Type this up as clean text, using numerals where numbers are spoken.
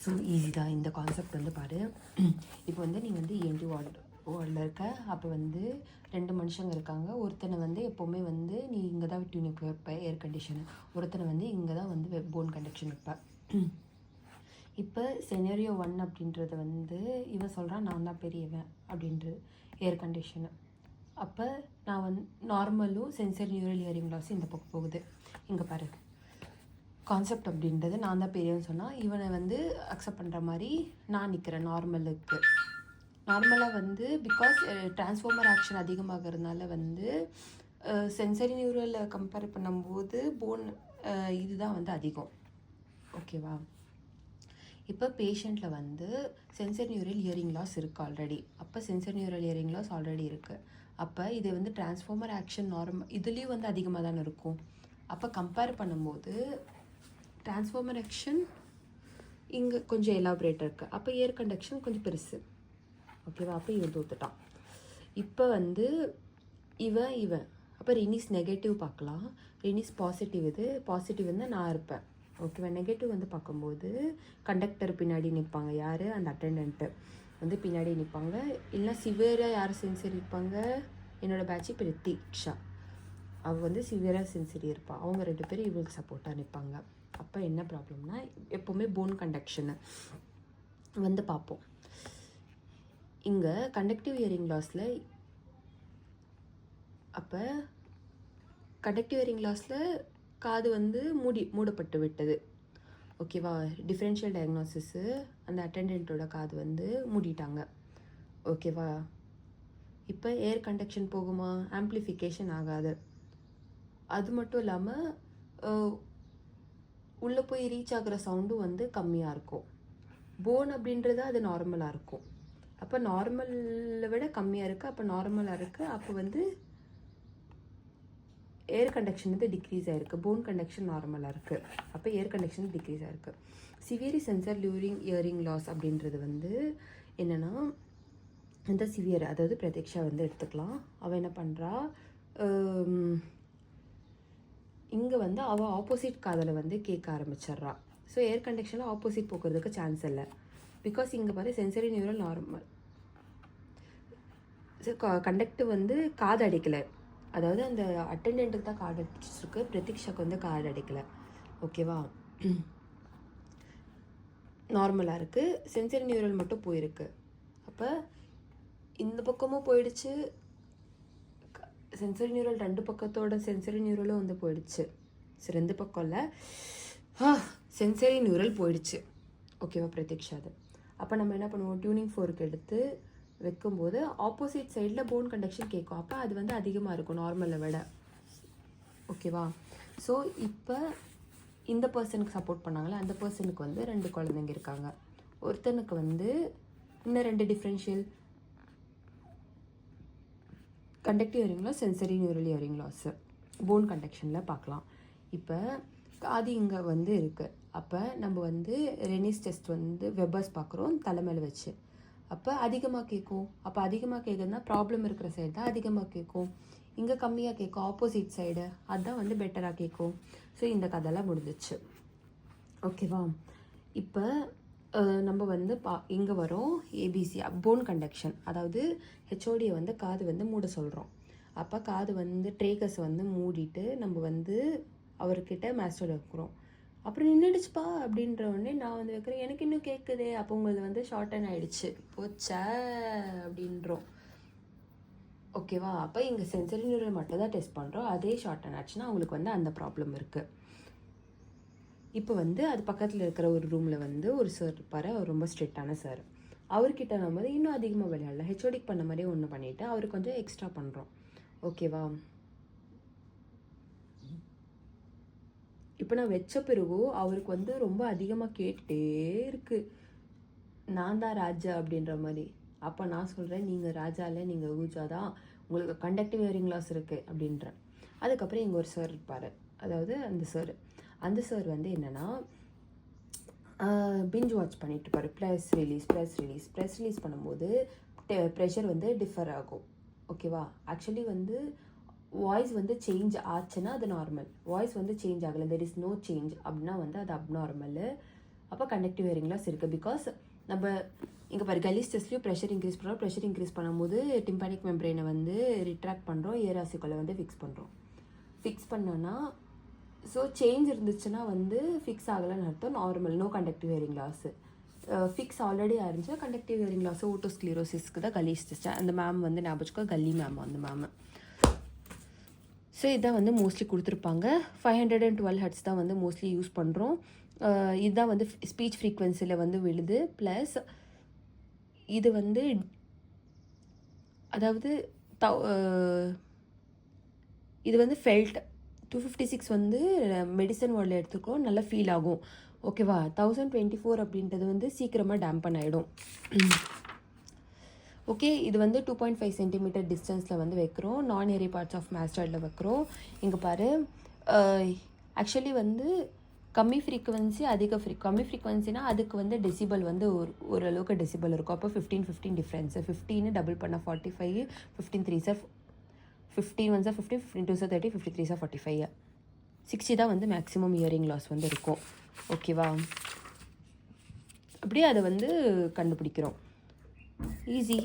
So easy தான் இந்த concept வந்து பாரு. இப்போ வந்து நீ வந்து ENT வார்டில் இருக்க. அப்போ வந்து 2 மனுஷங்க இருக்காங்க. ஒருத்தனை வந்து எப்போவுமே வந்து நீ இங்கே தான் டியூனிங் வைப்ப ஏர் கண்டிஷனு, ஒருத்தனை வந்து இங்கே தான் வந்து போன் கண்டக்ஷன் வைப்ப. இப்போ செனரியோ 1 அப்படின்றது வந்து இவன் சொல்கிறான் நான் தான் பெரியவன் அப்படின்றது ஏர் கண்டிஷனு. அப்போ நான் வந்து நார்மலும் சென்சரி நியூரல் ஹியரிங் லாஸ் இந்த பக்கம் போகுது. இங்கே பாரு கான்செப்ட் அப்படின்றது நான் தான் பெரியவன்னு சொன்னால் இவனை வந்து அக்செப்ட் பண்ணுற மாதிரி நான் நிற்கிறேன் நார்மலுக்கு. நார்மலாக வந்து பிகாஸ் டிரான்ஸ்ஃபார்மர் ஆக்ஷன் அதிகமாகிறதுனால வந்து சென்சரி நியூரலை கம்பேர் பண்ணும்போது போன் இதுதான் வந்து அதிகம். ஓகேவா? இப்போ பேஷண்ட்டில் வந்து சென்சரி நியூரல் ஹியரிங் லாஸ் இருக்குது ஆல்ரெடி. அப்போ sensory neural hearing loss already இருக்குது. அப்போ இது வந்து டிரான்ஸ்ஃபார்மர் ஆக்ஷன் நார்மல் இதுலேயும் வந்து அதிகமாக தானே இருக்கும். அப்போ கம்பேர் பண்ணும்போது டிரான்ஸ்ஃபார்மர் ஆக்ஷன் இங்கே கொஞ்சம் எலாபரேட்டாக இருக்குது. அப்போ ஏர் கண்டக்ஷன் கொஞ்சம் பெருசு. ஓகேவா? அப்போ இவன் தோத்துட்டான். இப்போ வந்து இவன் அப்போ ரினிஸ் நெகட்டிவ் பார்க்கலாம். ரினிஸ் பாசிட்டிவ். இது பாசிட்டிவ் வந்து நான் இருப்பேன். ஓகேவா? நெகட்டிவ் வந்து பார்க்கும்போது கண்டக்டர் பின்னாடி நிற்பாங்க. யார்? அந்த அட்டெண்டன்ட்டு வந்து பின்னாடி நிற்பாங்க. இல்லைனா சிவியராக யார் சென்சரி இருப்பாங்க? என்னோடய பேட்சி பிரதீக்ஷா. அவள் வந்து சிவியராக சென்சரி இருப்பாள். அவங்க 2 பேரும் இவங்களுக்கு சப்போர்ட்டாக நிற்பாங்க. அப்போ என்ன ப்ராப்ளம்னா எப்போவுமே போன் கண்டக்ஷனை வந்து பார்ப்போம். இங்கே கண்டக்டிவ் ஹியரிங் லாஸில் அப்போ கண்டக்டிவ் ஹியரிங் லாஸில் காது வந்து மூடப்பட்டு விட்டது. ஓகேவா? டிஃப்ரென்ஷியல் டயக்னோசிஸு அந்த அட்டெண்டன்ட்டோட காது வந்து மூடிட்டாங்க. ஓகேவா? இப்போ ஏர் கண்டக்ஷன் போகுமா? ஆம்ப்ளிஃபிகேஷன் ஆகாது. அது மட்டும் இல்லாமல் உள்ளே போய் ரீச் ஆகிற சவுண்டும் வந்து கம்மியாக இருக்கும். போன் அப்படின்றது அது நார்மலாக இருக்கும். அப்போ நார்மலை விட கம்மியாக இருக்குது. அப்போ நார்மலாக இருக்குது. அப்போ வந்து ஏர் கண்டக்ஷன் வந்து டிக்ரீஸ் ஆகிருக்கு. போன் கண்டக்ஷன் நார்மலாக இருக்குது. அப்போ ஏர் கண்டக்ஷன் டிக்ரீஸ் ஆகிருக்கு. சிவியரி சென்சர் லியூரிங் இயரிங் லாஸ் அப்படின்றது வந்து என்னென்னா இந்த சிவியர், அதாவது பிரதீக்ஷா வந்து எடுத்துக்கலாம். அவள் என்ன பண்ணுறா, இங்கே வந்து அவள் ஆப்போசிட் காதில் வந்து கேட்க ஆரம்பிச்சிட்றா. ஸோ ஏர் கண்டக்ஷனில் ஆப்போசிட் போக்குறதுக்கு சான்ஸ் இல்லை. பிகாஸ் இங்கே பார்த்து sensory neural normal. So conductive வந்து காது அடிக்கலை. அதாவது அந்த அட்டெண்டன்ட்டுக்கு தான் கார்டு அடிச்சிருக்கு, பிரதீக்ஷாக்கு வந்து கார்டு அடிக்கலை. ஓகேவா? நார்மலாக இருக்குது. சென்சரி நியூரல் மட்டும் போயிருக்கு. அப்போ இந்த பக்கமும் போயிடுச்சு. சென்சரி நியூரல் 2 பக்கத்தோட சென்சரி நியூரலும் வந்து போயிடுச்சு. சரி, 2 பக்கம் இல்லை, சென்சரி நியூரல் போயிடுச்சு. ஓகேவா? பிரதீக்ஷா அது. அப்போ நம்ம என்ன பண்ணுவோம், டியூனிங் ஃபோருக்கு எடுத்து வைக்கும்போது ஆப்போசிட் சைடில் போன் கண்டக்ஷன் கேட்கும். அப்போ அது வந்து அதிகமாக இருக்கும் நார்மலை விட. ஓகேவா? ஸோ இப்போ இந்த பர்சனுக்கு சப்போர்ட் பண்ணாங்களே அந்த பர்சனுக்கு வந்து 2 குழந்தைங்க இருக்காங்க. ஒருத்தனுக்கு வந்து இன்னும் 2 differential conductive hearing loss, sensory neural hearing loss bone கண்டக்ஷனில் பார்க்கலாம். இப்போ காது இங்கே வந்து இருக்குது. அப்போ நம்ம வந்து ரெனிஸ் டெஸ்ட் வந்து வெப்பர்ஸ் பார்க்குறோம் தலை மேலே வச்சு. அப்போ அதிகமாக கேட்கும். அப்போ அதிகமாக கேட்குறதுனா ப்ராப்ளம் இருக்கிற சைடு தான் அதிகமாக கேட்கும். இங்கே கம்மியாக கேட்கும் ஆப்போசிட் சைடு, அதுதான் வந்து பெட்டராக கேட்கும். ஸோ இந்த கதையெல்லாம் முடிஞ்சிச்சு. ஓகேவா? இப்போ நம்ம வந்து இங்கே வரோம் ஏபிசி போன் கண்டக்ஷன். அதாவது ஹெச்ஓடியை வந்து காது வந்து மூட சொல்கிறோம். அப்போ காது வந்து ட்ரேகஸ் வந்து மூடிட்டு நம்ம வந்து அவர்கிட்ட மாஸ்டர் வைக்கிறோம். அப்புறம் நின்றுடுச்சுப்பா அப்படின்ற உடனே நான் வந்து வைக்கிறேன், எனக்கு இன்னும் கேட்குதே. அப்போ உங்களுக்கு வந்து ஷார்டன் ஆகிடுச்சு, போச்சா அப்படின்றோம். ஓகேவா? அப்போ இங்கே சென்சரி நியூரல் மட்டும் தான் டெஸ்ட் பண்ணுறோம். அதே ஷார்டன் ஆச்சுன்னா அவங்களுக்கு வந்து அந்த ப்ராப்ளம் இருக்குது. இப்போ வந்து அது பக்கத்தில் இருக்கிற ஒரு ரூமில் வந்து ஒரு சார் இருப்பார். அவர் ரொம்ப ஸ்ட்ரிக்டான சார். அவர்கிட்ட நம்ம வந்து இன்னும் அதிகமாக விளையாடல, ஹெச்ஓடிக்கு பண்ண மாதிரியே ஒன்று பண்ணிவிட்டு அவருக்கு கொஞ்சம் எக்ஸ்ட்ரா பண்ணுறோம். ஓகேவா? இப்போ நான் வச்ச பிறகு அவருக்கு வந்து ரொம்ப அதிகமாக கேட்டே இருக்குது, நான் தான் ராஜா அப்படின்ற மாதிரி. அப்போ நான் சொல்கிறேன், நீங்கள் ராஜா இல்லை, நீங்கள் ஊஜா தான், உங்களுக்கு கண்டக்டிவ் ஹியரிங் லாஸ் இருக்குது அப்படின்றேன். அதுக்கப்புறம் இங்கே ஒரு சார் இருப்பார். அதாவது அந்த சார் வந்து என்னென்னா பிஞ்ச் வாட்ச் பண்ணிட்டு இருப்பார். ப்ரெஸ் ரிலீஸ் பண்ணும்போது ப்ரெஷர் வந்து டிஃபர் ஆகும். ஓகேவா? ஆக்சுவலி வந்து வாய்ஸ் வந்து சேஞ்ச் ஆச்சுன்னா அது நார்மல். வாய்ஸ் வந்து சேஞ்ச் ஆகலை, தெர் இஸ் நோ சேஞ்ச் அப்படின்னா வந்து அது அப்நார்மல். அப்போ கண்டக்டிவ் ஹியரிங் லாஸ் இருக்குது. பிகாஸ் நம்ம இங்கே பாரு கலீஸ் டெஸ்ட்லேயும் ப்ரெஷர் இன்க்ரீஸ் பண்ணுறோம். ப்ரெஷர் இன்க்ரீஸ் பண்ணும்போது டிம்பானிக் மெம்பரேனை வந்து ரிட்ராக்ட் பண்ணுறோம், இயராசிக்குள்ளே வந்து ஃபிக்ஸ் பண்ணுறோம். ஃபிக்ஸ் பண்ணோன்னா ஸோ சேஞ்ச் இருந்துச்சுன்னா வந்து ஃபிக்ஸ் ஆகலைன்னு அர்த்தம். Normal, no conductive hearing loss. Fix already ஆயிருந்துச்சா கண்டக்டிவ் ஹியரிங் லாஸு ஓட்டோஸ்க்ளீரோசிஸ்க்கு தான் கலீஸ் டெஸ்ட். அந்த மேம் வந்து ஞாபகம் கல்லி மேம் அந்த மேம். ஸோ இதான் வந்து மோஸ்ட்லி கொடுத்துருப்பாங்க. 512 ஹெர்ட்ஸ் தான் வந்து மோஸ்ட்லி யூஸ் பண்ணுறோம். இதுதான் வந்து ஸ்பீச் ஃப்ரீக்வன்சியில் வந்து விழுது. ப்ளஸ் இது வந்து அதாவது இது வந்து ஃபெல்ட் 256 வந்து மெடிசன் வேர்டில் எடுத்துக்கிறோம், நல்லா ஃபீல் ஆகும். ஓகேவா? 1024 அப்படின்றது வந்து சீக்கிரமாக டேம்பன் ஆகிடும். ஓகே, இது வந்து 2.5 சென்டிமீட்டர் டிஸ்டன்ஸில் வந்து வைக்கிறோம். நான் ஏரி பார்ட்ஸ் ஆஃப் மாஸ்டார்டில் வைக்கிறோம். இங்கே பாரு, ஆக்சுவலி வந்து கம்மி ஃப்ரீக்குவன்சி கம்மி ஃப்ரீக்குவன்சினா அதுக்கு வந்து டெசிபல் வந்து ஓரளவுக்கு டெசிபல் இருக்கும். அப்போ 15 டிஃப்ரென்ஸு. 15 டபுள் பண்ணால் 45, 15 3 சார் 15 1 சார் 15, 15 2 சார் 30, 53 சார் 45, 60 தான் வந்து மேக்ஸிமம் இயரிங் லாஸ் வந்து இருக்கும். ஓகேவா? அப்படியே அதை வந்து கண்டுபிடிக்கிறோம். ஈஸி.